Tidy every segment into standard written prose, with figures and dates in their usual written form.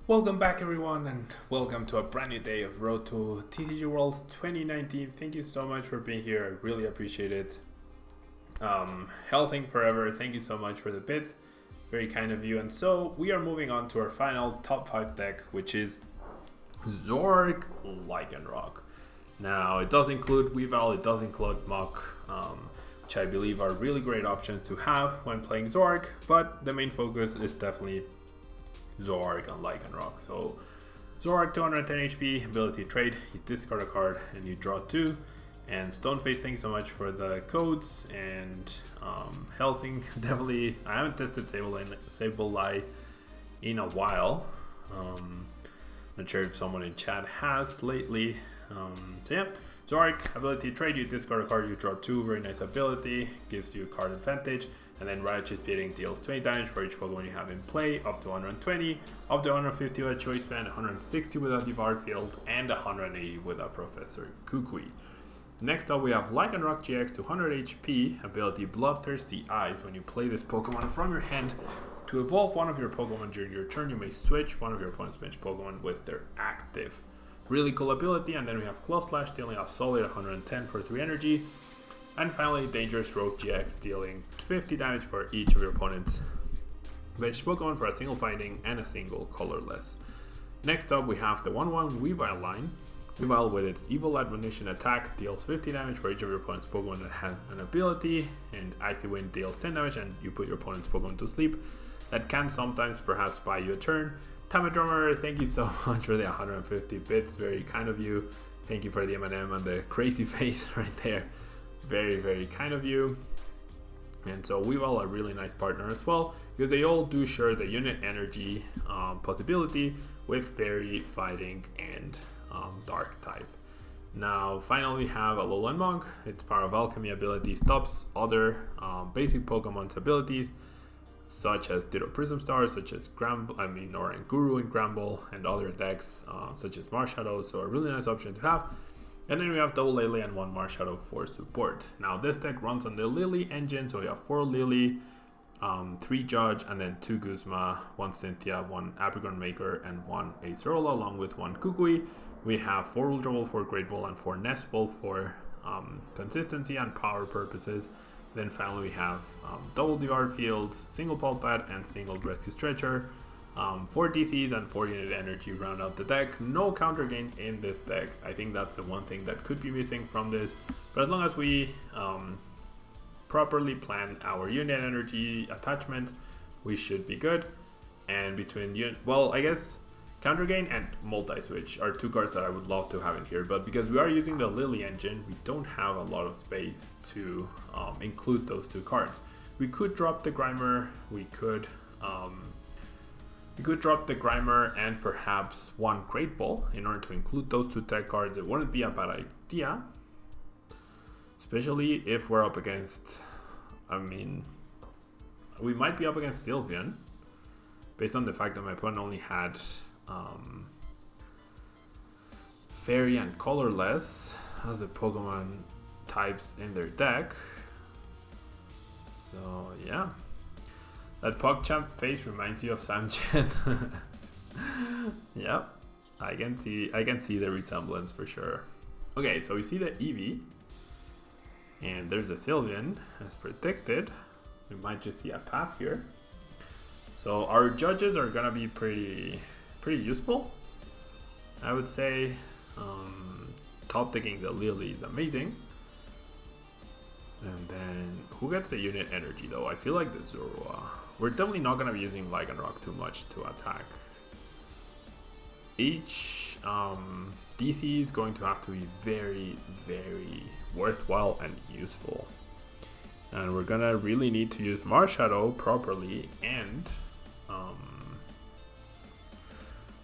Welcome back everyone, and welcome to a brand new day of Road to TCG Worlds 2019. Thank you so much for being here, I really appreciate it. Healthing Forever, thank you so much for the bid, very kind of you. And so we are moving on to our final top 5 deck, which is Zoroark Lycanroc. Now it does include Weavile, it does include Muck, which I believe are really great options to have when playing Zoroark, but the main focus is definitely Zoroark and Lycanroc. So Zoroark 210 HP, ability trade, you discard a card and you draw 2. And Stoneface, thank you so much for the codes. And Helsing, definitely, I haven't tested Sableye in a while. Not sure if someone in chat has lately. So yeah, Zoroark, ability trade, you discard a card, you draw 2, very nice ability, gives you card advantage. And then Righteous Beating deals 20 damage for each Pokemon you have in play, up to 120, up to 150 with a Choice Band, 160 with a Devour Field, and 180 with a Professor Kukui. Next up we have Lycanroc GX, 200 HP, ability Bloodthirsty Eyes. When you play this Pokemon from your hand, to evolve one of your Pokemon during your turn, you may switch one of your opponent's bench Pokemon with their active. Really cool ability. And then we have Claw Slash, dealing a solid 110 for 3 energy. And finally, Dangerous Rogue GX, dealing 50 damage for each of your opponent's bench Pokemon for a single fighting and a single colorless. Next up, we have the 1/1 Weavile line. Weavile, with its Evil Admonition attack, deals 50 damage for each of your opponent's Pokemon that has an ability, and Icy Wind deals 10 damage, and you put your opponent's Pokemon to sleep. That can sometimes perhaps buy you a turn. Tamadrummer, thank you so much for the 150 bits, very kind of you. Thank you for the M&M and the crazy face right there. Very, very kind of you. And so Weavile, a really nice partner as well, because they all do share the unit energy possibility with Fairy, Fighting, and Dark type. Now finally we have Alolan Monk. Its Power of Alchemy ability stops other basic Pokemon's abilities, such as Ditto Prism Star, such as Oranguru and Gramble, and other decks such as Marshadow. So a really nice option to have. And then we have double Lily and 1 Marshadow for support. Now this deck runs on the Lily engine, so we have 4 Lily, 3 Judge, and then 2 Guzma, 1 Cynthia, 1 Apricorn Maker, and 1 Acerola, along with 1 Kukui. We have 4 Ultra Ball, 4 Great Ball, and 4 Nest Ball for consistency and power purposes. Then finally we have double Devour Field, single Pulpad, and single Rescue Stretcher. 4 DCs and 4 unit energy round out the deck. No counter gain in this deck. I think that's the one thing that could be missing from this. But as long as we properly plan our unit energy attachments, we should be good. And between I guess counter gain and multi-switch are 2 cards that I would love to have in here. But because we are using the Lily engine, we don't have a lot of space to include those 2 cards. We could drop the Grimer. We could drop the Grimer and perhaps 1 Great Ball in order to include those 2 tech cards. It wouldn't be a bad idea, especially if we're up against, we might be up against Sylveon, based on the fact that my opponent only had Fairy and Colorless as the Pokemon types in their deck. So yeah. That PogChamp face reminds you of Samchen. Yep, I can see the resemblance for sure. Okay, so we see the Eevee, and there's a Sylveon as predicted. We might just see a path here. So our judges are gonna be pretty useful, I would say. Top decking the Lily is amazing. And then who gets the unit energy though? I feel like the Zoroark. We're definitely not going to be using Lycanroc too much to attack. Each DC is going to have to be very, very worthwhile and useful. And we're going to really need to use Marshadow properly, and we're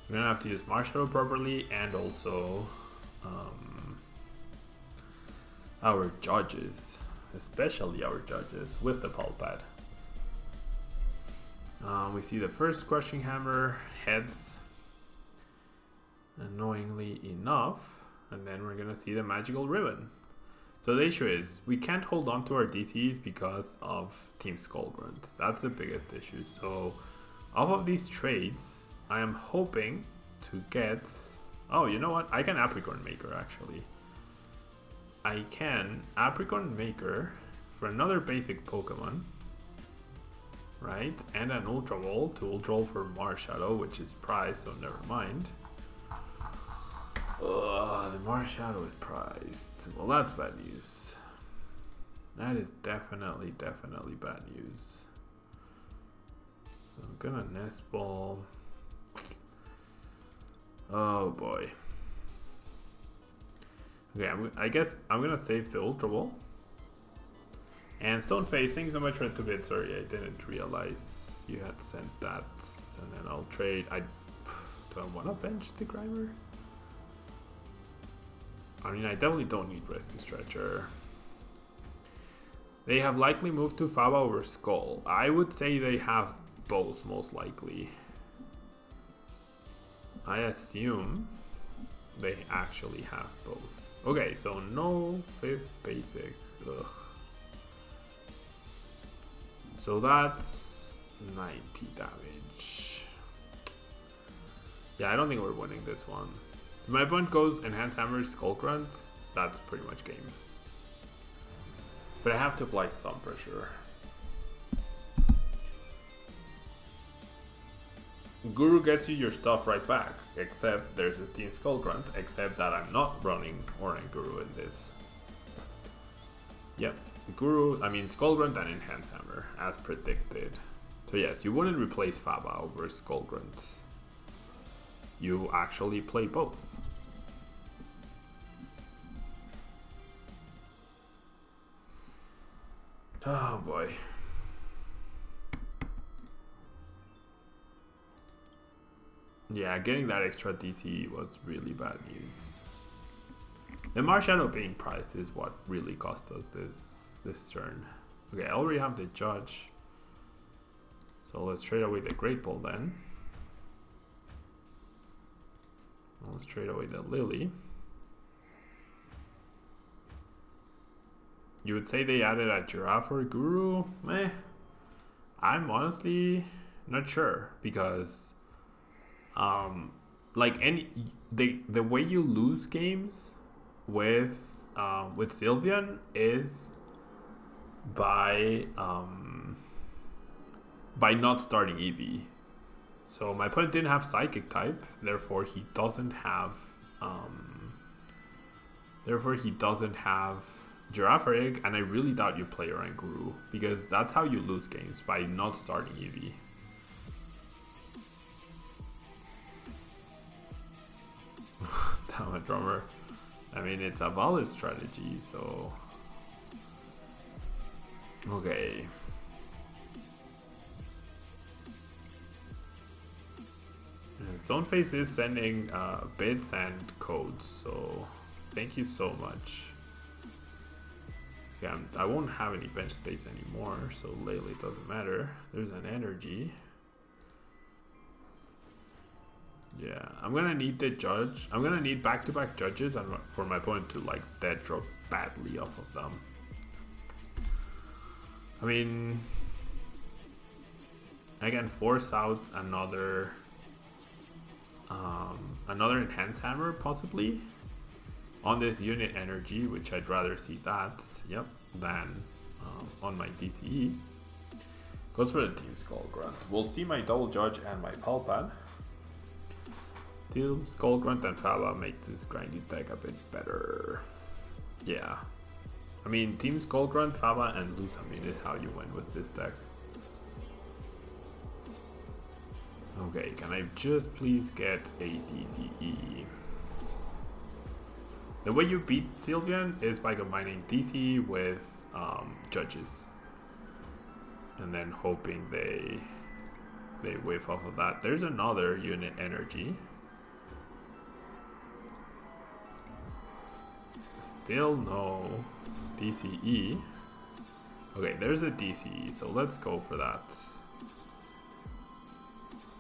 going to have to use Marshadow properly, and also our judges. Especially our judges with the Pulpad. We see the first Crushing Hammer heads, annoyingly enough, and then we're gonna see the Magical Ribbon. So the issue is we can't hold on to our DCs because of Team Skullgrunt. That's the biggest issue. So off of these trades, I am hoping to get... Oh, you know what? I can Apricorn Maker, actually. I can Apricorn Maker for another basic Pokemon. Right? And an Ultra Ball to Ultra Ball for Marshadow, which is prized, so never mind. Ugh, the Marshadow is prized. Well, that's bad news. That is definitely bad news. So I'm gonna Nest Ball. Oh boy. Okay, I guess I'm gonna save the Ultra Ball. And Stoneface, thanks so much for the 2-bit. Sorry, I didn't realize you had sent that. And then I'll trade. Do I want to bench the Grimer? I mean, I definitely don't need Rescue Stretcher. They have likely moved to Faba over Skull. I would say they have both, most likely. I assume they actually have both. Okay, so no 5th basic. Ugh. So that's 90 damage. Yeah, I don't think we're winning this one. If my opponent goes Enhanced Hammer, Skull Grunt, that's pretty much game. But I have to apply some pressure. Guru gets you your stuff right back, except there's a Team Skull Grunt, except that I'm not running Orange Guru in this. Yep. Guru, I mean Skull Grunt and Enhanced Hammer, as predicted. So yes, you wouldn't replace Faba over Skull Grunt. You actually play both. Oh boy. Yeah, getting that extra DC was really bad news. The Marshadow being priced is what really cost us this turn. Okay, I already have the Judge. So let's trade away the Great Ball then. Let's trade away the Lily. You would say they added a Giraffe or Guru? Meh. I'm honestly not sure because like the way you lose games with Sylveon is by not starting Eevee. So my opponent didn't have Psychic type, therefore he doesn't have Giraffe Egg, and I really doubt you play around Guru because that's how you lose games, by not starting Eevee. Damn it, Drummer. I mean, it's a valid strategy, so... Okay. And Stoneface is sending bits and codes, so thank you so much. Okay, I won't have any bench space anymore, so lately it doesn't matter. There's an energy. Yeah, I'm gonna need the Judge. I'm gonna need back-to-back Judges and for my opponent to like dead drop badly off of them. I mean, I can force out another Enhanced Hammer possibly on this unit energy, which I'd rather see that, yep, than on my DCE. Goes for the Team Skull Grunt. We'll see my double Judge and my Palpad. Team Skull Grunt and Faba make this grindy deck a bit better. Yeah. I mean, Team Skull Grunt, Faba, and Lusamine is how you win with this deck. Okay, can I just please get a DCE? The way you beat Sylveon is by combining DC with Judges. And then hoping they whiff off of that. There's another unit energy. Still no DCE. Okay, there's a DCE, so let's go for that.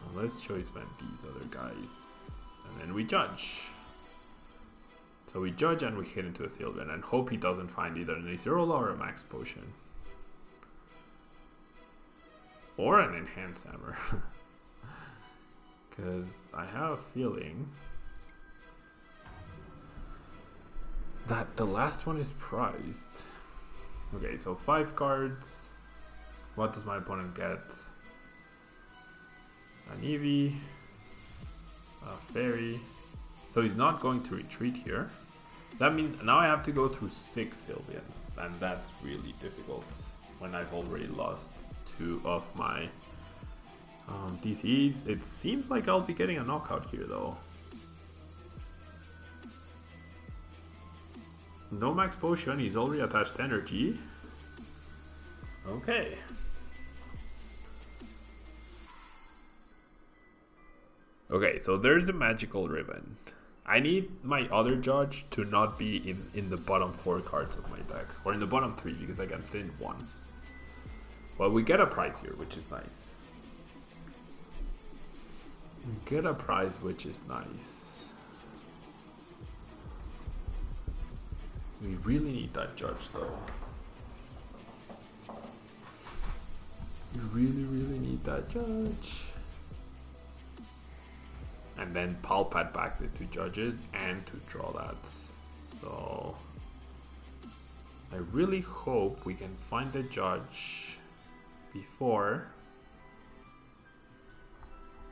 And let's choice band these other guys. And then we Judge. So we Judge and we hit into a Sylveon and hope he doesn't find either an Acerola or a Max Potion. Or an Enhanced Hammer. Because I have a feeling that the last one is prized. Okay, so 5 cards. What does my opponent get? An Eevee, a Fairy. So he's not going to retreat here. That means now I have to go through 6 Sylveons, and that's really difficult when I've already lost 2 of my DCs. It seems like I'll be getting a knockout here though. No max potion, he's already attached energy. Okay. Okay, so there's the magical ribbon. I need my other judge to not be in the bottom 4 cards of my deck. Or in the bottom 3 because I can thin 1. Well, we get a prize here, which is nice. We get a prize, which is nice. We really need that judge though. We really need that judge. And then Palpat back the 2 judges and to draw that. So I really hope we can find the judge before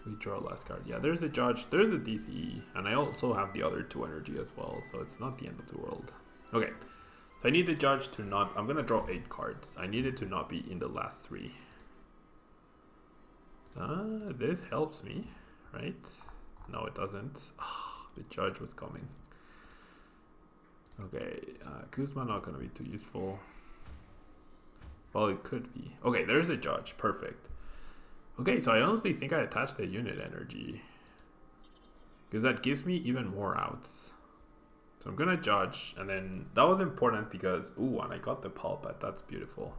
we draw last card. Yeah, there's a judge, there's a DCE, and I also have the other 2 energy as well, so it's not the end of the world. Okay, so I need the judge to not, I'm gonna draw 8 cards. I need it to not be in the last 3. This helps me, right? No, it doesn't. The judge was coming. Okay, Kuzma not gonna be too useful. Well, it could be. Okay, there's a judge, perfect. Okay, so I honestly think I attached the unit energy, because that gives me even more outs. So I'm gonna judge, and then that was important because, ooh, and I got the Palpat, that's beautiful.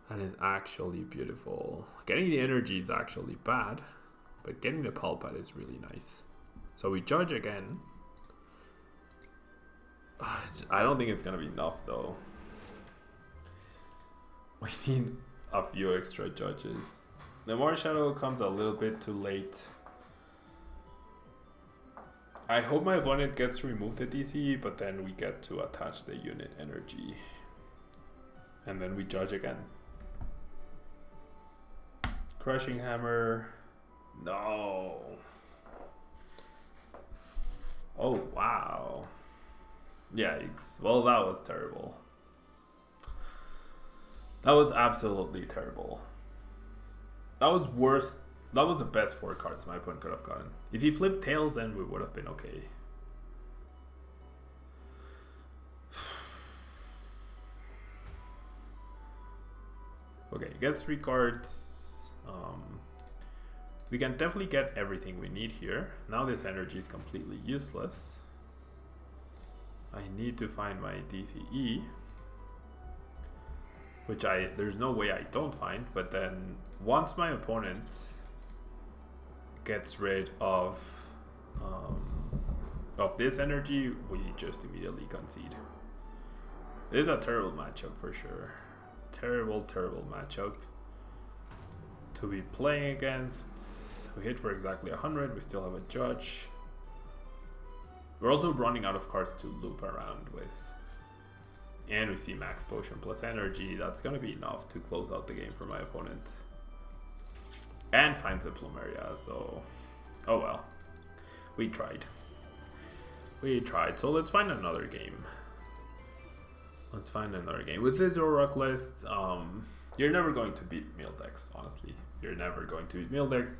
That is actually beautiful. Getting the energy is actually bad, but getting the Palpat is really nice. So we judge again. I don't think it's gonna be enough though. We need a few extra judges. The Marshadow comes a little bit too late. I hope my opponent gets to remove the DC, but then we get to attach the unit energy. And then we judge again. Crushing Hammer. No. Oh, wow. Yikes. Well, that was terrible. That was absolutely terrible. That was worse. That was the best 4 cards my opponent could have gotten. If he flipped tails, then we would have been okay. Okay, gets 3 cards. We can definitely get everything we need here. Now this energy is completely useless. I need to find my DCE, which there's no way I don't find, but then once my opponent gets rid of this energy, we just immediately concede. This is a terrible matchup for sure. Terrible matchup to be playing against. We hit for exactly 100. We still have a judge. We're also running out of cards to loop around with. And we see max potion plus energy. That's gonna be enough to close out the game for my opponent. And finds a Plumeria, so oh well. We tried. So let's find another game. With the Zoroark list, you're never going to beat meal decks, honestly. You're never going to beat meal decks.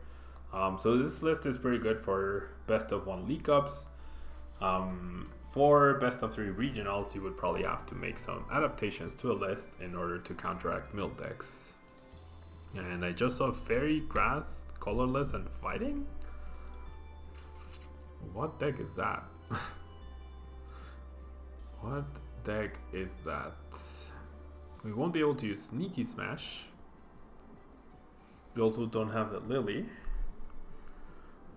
So this list is pretty good for best of 1 League Cups. For best of 3 regionals, you would probably have to make some adaptations to a list in order to counteract mill decks. And I just saw Fairy, Grass, Colorless, and Fighting? What deck is that? What deck is that? We won't be able to use Sneaky Smash. We also don't have the Lily.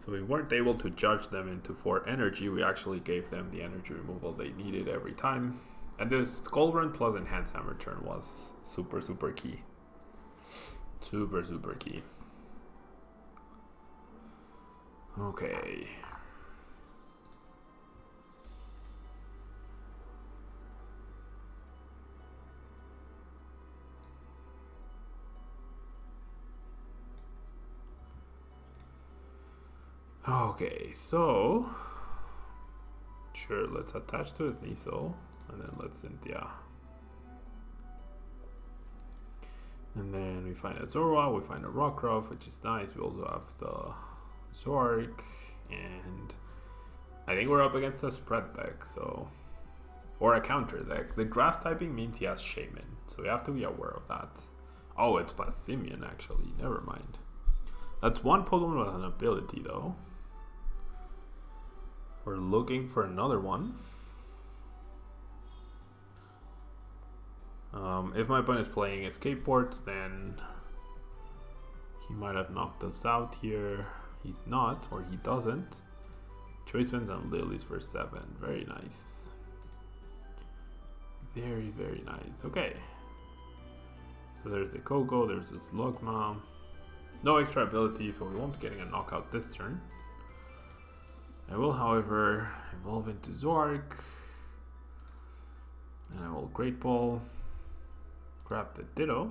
So we weren't able to judge them into 4 energy. We actually gave them the energy removal they needed every time. And this Skull Run plus Enhance Hammer turn was super key. Super key. Okay. Okay, so sure, let's attach to his Niso, and then let's Cynthia. And then we find a Zoroark, we find a Rockruff, which is nice. We also have the Zoroark, and I think we're up against a spread deck, so or a counter deck. The grass typing means he has Shaman, so we have to be aware of that. Oh, it's Pacinian actually, never mind. That's one Pokemon with an ability though. We're looking for another one. If my opponent is playing Escape Ports, then he might have knocked us out here. He's not, or he doesn't. Choice Bands and Lilies for 7. Very nice. Very, very nice. Okay. So there's the Coco, there's this Logma. No extra ability, so we won't be getting a knockout this turn. I will, however, evolve into Zoroark. And I will Great Ball. Grab the Ditto.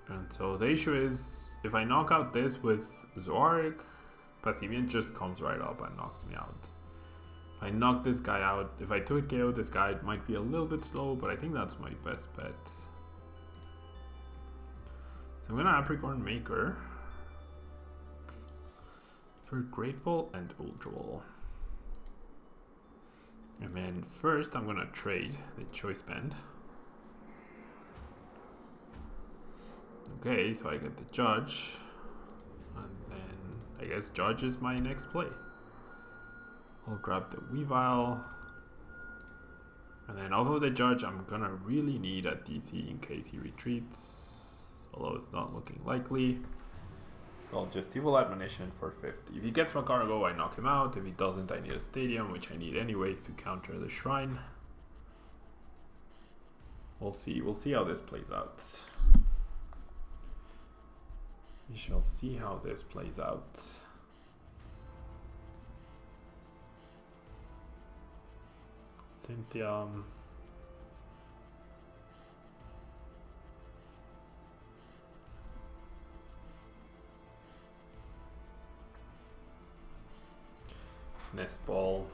And so the issue is, if I knock out this with Zoroark, Pacinian just comes right up and knocks me out. If I knock this guy out, if I took KO this guy, it might be a little bit slow, but I think that's my best bet. So I'm gonna Apricorn Maker for Great Ball and Ultra Ball. And then first I'm gonna trade the Choice Band. Okay, so I get the Judge, and then I guess Judge is my next play. I'll grab the Weavile, and then off of the Judge I'm gonna really need a DC in case he retreats, although it's not looking likely. So I'll just Evil Admonition for 50. If he gets Magcargo, I knock him out. If he doesn't, I need a Stadium, which I need anyways to counter the Shrine. We'll see how this plays out. We shall see how this plays out. Cynthia. Nest Ball.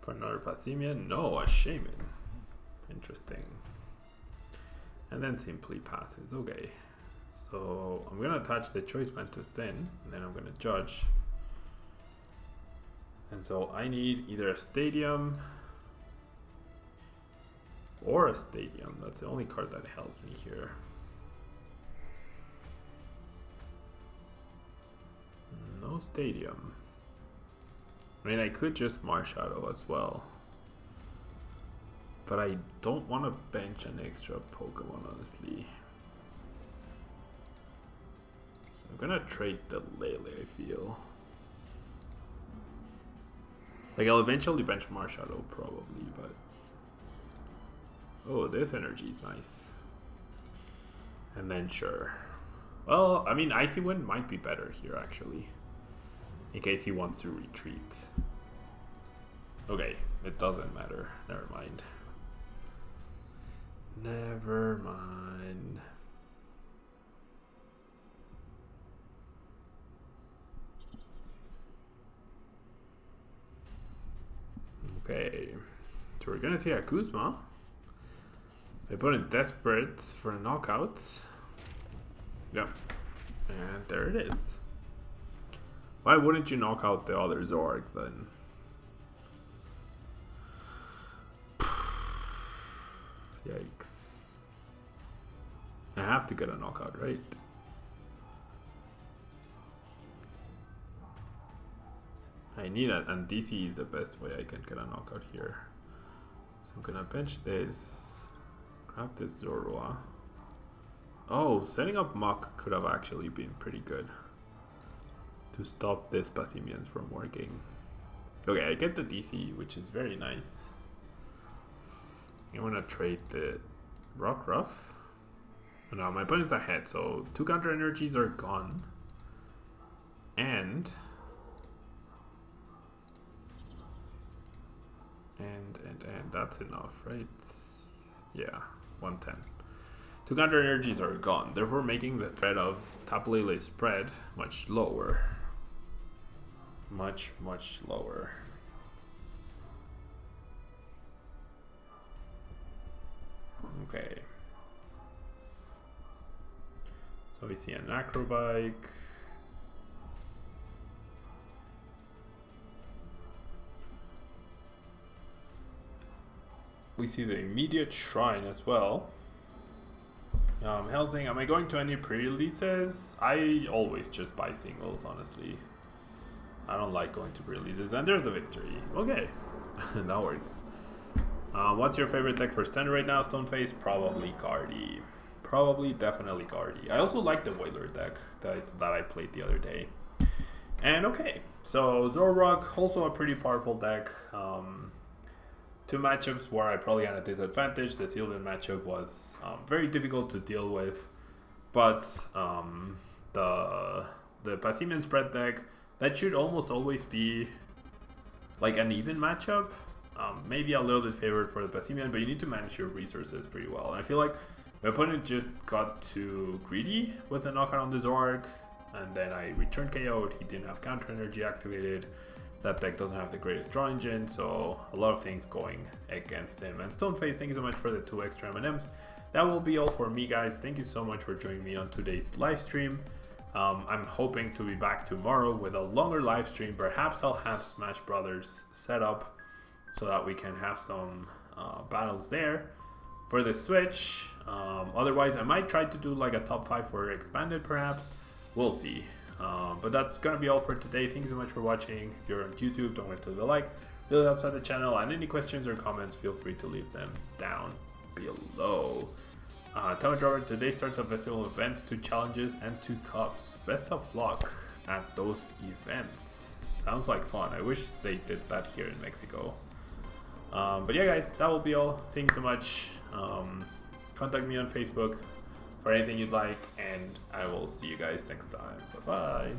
For another Pacinian? No, a Shaman. Interesting. And then simply passes. Okay. So I'm gonna attach the Choice Band to Thin, and then I'm gonna Judge. And so I need either a Stadium or a Stadium. That's the only card that helps me here. No Stadium. I mean, I could just Marshadow as well, but I don't want to bench an extra Pokemon, honestly. So I'm gonna trade the Lele, I feel. Like, I'll eventually bench Marshadow probably, but... Oh, this energy is nice. And then sure. Well, I mean, Icy Wind might be better here, actually. In case he wants to retreat. Okay, it doesn't matter. Never mind. Never mind. Okay, so we're gonna see a Kuzma. They put in Desperate for a knockout. Yep, and there it is. Why wouldn't you knock out the other Zoroark then? Yikes. I have to get a knockout, right? I need it, and DC is the best way I can get a knockout here. So I'm gonna bench this, grab this Zoroark. Oh, setting up Mach could have actually been pretty good to stop this Pacinian from working. Okay, I get the DC, which is very nice. I'm gonna trade the Rockruff. Now my opponent's ahead, so 2 counter energies are gone. And that's enough, right? Yeah, 110. 2 counter energies are gone, therefore making the threat of Tapu spread much lower. Much lower. Okay. So we see an Acrobike. We see the immediate shrine as well. Helsing, am I going to any pre-releases? I always just buy singles, honestly. I don't like going to pre-releases. And there's a victory. Okay, that works. What's your favorite deck for standard right now? Stoneface? Probably Guardy. Definitely Guardy. I also like the Whaler deck that I played the other day. And okay, so Zoroark, also a pretty powerful deck. 2 matchups where I probably had a disadvantage. The Sylveon matchup was very difficult to deal with, but the Pacinian spread deck, that should almost always be like an even matchup. Maybe a little bit favored for the Pacinian, but you need to manage your resources pretty well. And I feel like my opponent just got too greedy with the knockout on the Zoroark, and then I returned KO'd. He didn't have counter energy activated. That deck doesn't have the greatest draw engine, so a lot of things going against him. And Stoneface, thank you so much for the 2 extra M&Ms. That will be all for me, guys. Thank you so much for joining me on today's live stream. I'm hoping to be back tomorrow with a longer live stream. Perhaps I'll have Smash Brothers set up so that we can have some battles there for the Switch. Otherwise, I might try to do like a top 5 for Expanded, perhaps. We'll see. But that's gonna be all for today. Thank you so much for watching. If you're on YouTube, don't forget to leave a like. Really helps out the channel. And any questions or comments, feel free to leave them down below. Thomas Robert, today starts a festival of events, 2 challenges, and 2 cups. Best of luck at those events. Sounds like fun. I wish they did that here in Mexico. But yeah, guys, that will be all. Thank you so much. Contact me on Facebook for anything you'd like, and I will see you guys next time. Bye bye.